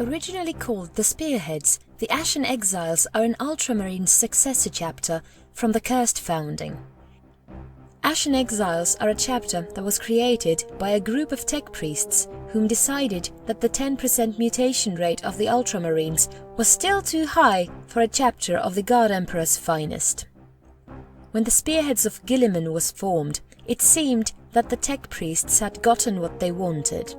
Originally called the Spearheads, the Ashen Exiles are an Ultramarine successor chapter from the Cursed founding. Ashen Exiles are a chapter that was created by a group of tech priests whom decided that the 10% mutation rate of the Ultramarines was still too high for a chapter of the God Emperor's finest. When the Spearheads of Guilliman was formed, it seemed that the tech priests had gotten what they wanted.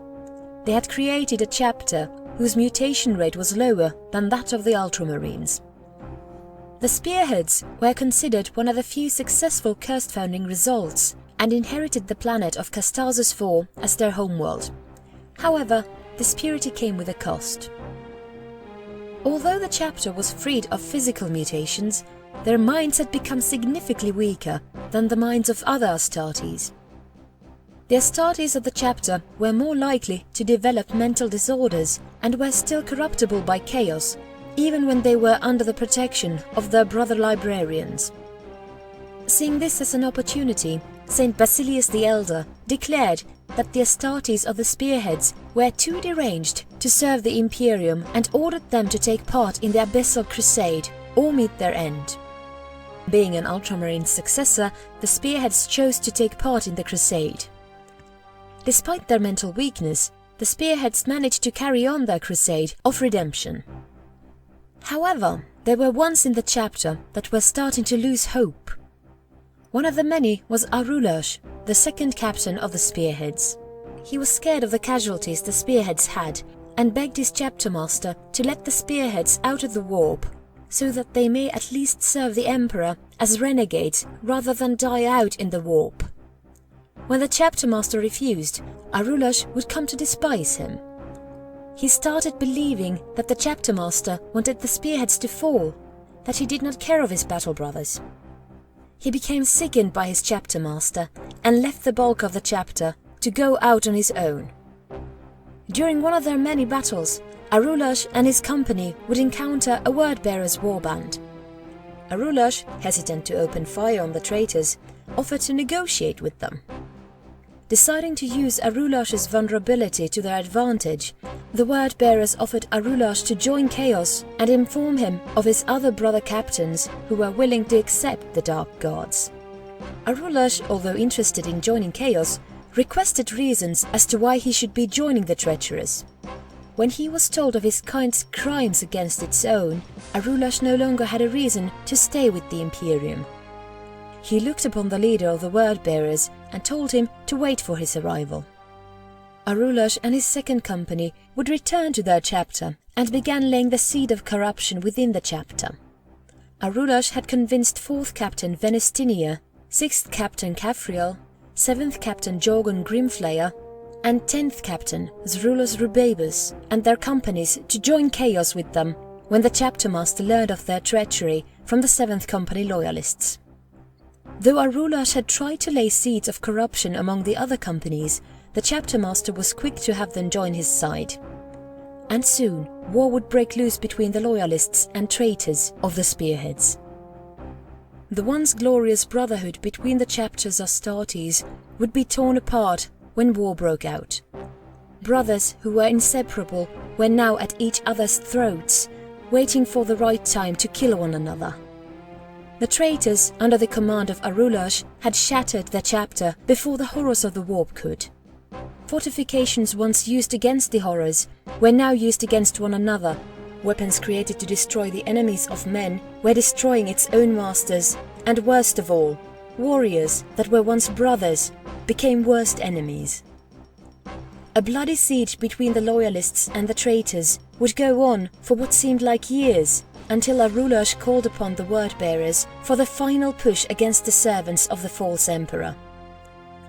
They had created a chapter whose mutation rate was lower than that of the Ultramarines. The Spearheads were considered one of the few successful Cursed founding results and inherited the planet of Castasis IV as their homeworld. However, this purity came with a cost. Although the chapter was freed of physical mutations, their minds had become significantly weaker than the minds of other Astartes. The Astartes of the chapter were more likely to develop mental disorders and were still corruptible by chaos, even when they were under the protection of their brother librarians. Seeing this as an opportunity, Saint Basilius the Elder declared that the Astartes of the Spearheads were too deranged to serve the Imperium and ordered them to take part in the Abyssal Crusade or meet their end. Being an Ultramarine successor, the Spearheads chose to take part in the Crusade. Despite their mental weakness, the Spearheads managed to carry on their crusade of redemption. However, there were ones in the chapter that were starting to lose hope. One of the many was Arulash, the second captain of the Spearheads. He was scared of the casualties the Spearheads had and begged his chapter master to let the Spearheads out of the warp, so that they may at least serve the Emperor as renegades rather than die out in the warp. When the chapter master refused, Arulash would come to despise him. He started believing that the chapter master wanted the Spearheads to fall, that he did not care of his battle brothers. He became sickened by his chapter master and left the bulk of the chapter to go out on his own. During one of their many battles, Arulash and his company would encounter a Wordbearer's warband. Arulash, hesitant to open fire on the traitors, offered to negotiate with them. Deciding to use Arulash's vulnerability to their advantage, the Wordbearers offered Arulash to join Chaos and inform him of his other brother captains who were willing to accept the Dark Gods. Arulash, although interested in joining Chaos, requested reasons as to why he should be joining the treacherous. When he was told of his kind's crimes against its own, Arulash no longer had a reason to stay with the Imperium. He looked upon the leader of the Wordbearers and told him to wait for his arrival. Arulash and his second company would return to their chapter and began laying the seed of corruption within the chapter. Arulash had convinced 4th Captain Venestinia, 6th Captain Caphriel, 7th Captain Jorgon Grimflayer, and 10th Captain Zrulos Rubabus and their companies to join Chaos with them when the chapter master learned of their treachery from the 7th Company loyalists. Though Arulash had tried to lay seeds of corruption among the other companies, the chapter master was quick to have them join his side. And soon, war would break loose between the loyalists and traitors of the Spearheads. The once glorious brotherhood between the chapters Astartes would be torn apart when war broke out. Brothers who were inseparable were now at each other's throats, waiting for the right time to kill one another. The traitors, under the command of Arulash, had shattered their chapter before the horrors of the warp could. Fortifications once used against the horrors were now used against one another. Weapons created to destroy the enemies of men were destroying its own masters, and worst of all, warriors that were once brothers became worst enemies. A bloody siege between the loyalists and the traitors would go on for what seemed like years, until Arulash called upon the Wordbearers for the final push against the servants of the false emperor.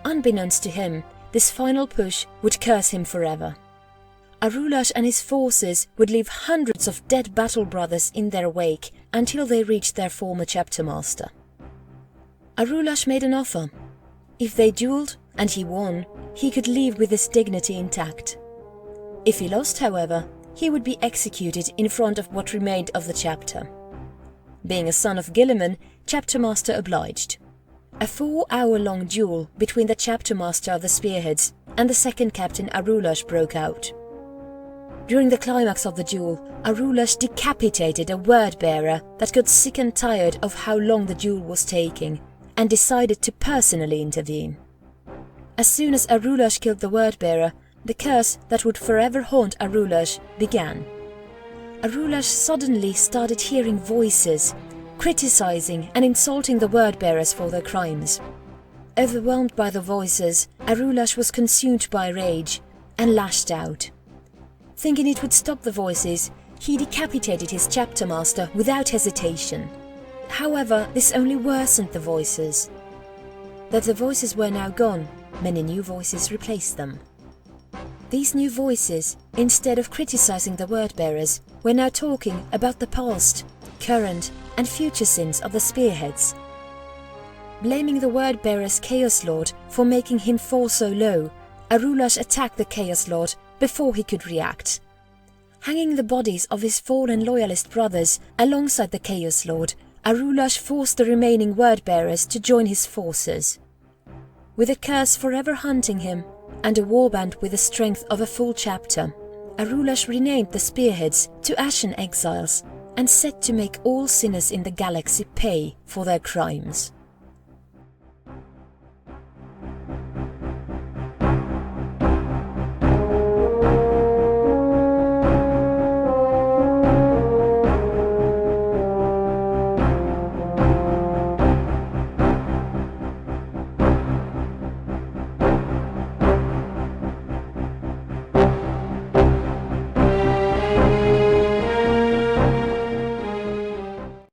Unbeknownst to him, this final push would curse him forever. Arulash and his forces would leave hundreds of dead battle brothers in their wake until they reached their former chapter master. Arulash made an offer. If they duelled and he won, he could leave with his dignity intact. If he lost, however, he would be executed in front of what remained of the chapter. Being a son of Guilliman, chapter master obliged. A 4-hour-long duel between the chapter master of the Spearheads and the second captain Arulash broke out. During the climax of the duel, Arulash decapitated a word-bearer that got sick and tired of how long the duel was taking, and decided to personally intervene. As soon as Arulash killed the word-bearer, the curse that would forever haunt Arulash began. Arulash suddenly started hearing voices, criticizing and insulting the word-bearers for their crimes. Overwhelmed by the voices, Arulash was consumed by rage and lashed out. Thinking it would stop the voices, he decapitated his chapter master without hesitation. However, this only worsened the voices. That the voices were now gone, many new voices replaced them. These new voices, instead of criticizing the word-bearers, were now talking about the past, current and future sins of the spearheads. Blaming the word-bearer's Chaos Lord for making him fall so low, Arulash attacked the Chaos Lord before he could react. Hanging the bodies of his fallen loyalist brothers alongside the Chaos Lord, Arulash forced the remaining word-bearers to join his forces. With a curse forever hunting him, and a warband with the strength of a full chapter, Arulash renamed the spearheads to Ashen Exiles and set to make all sinners in the galaxy pay for their crimes.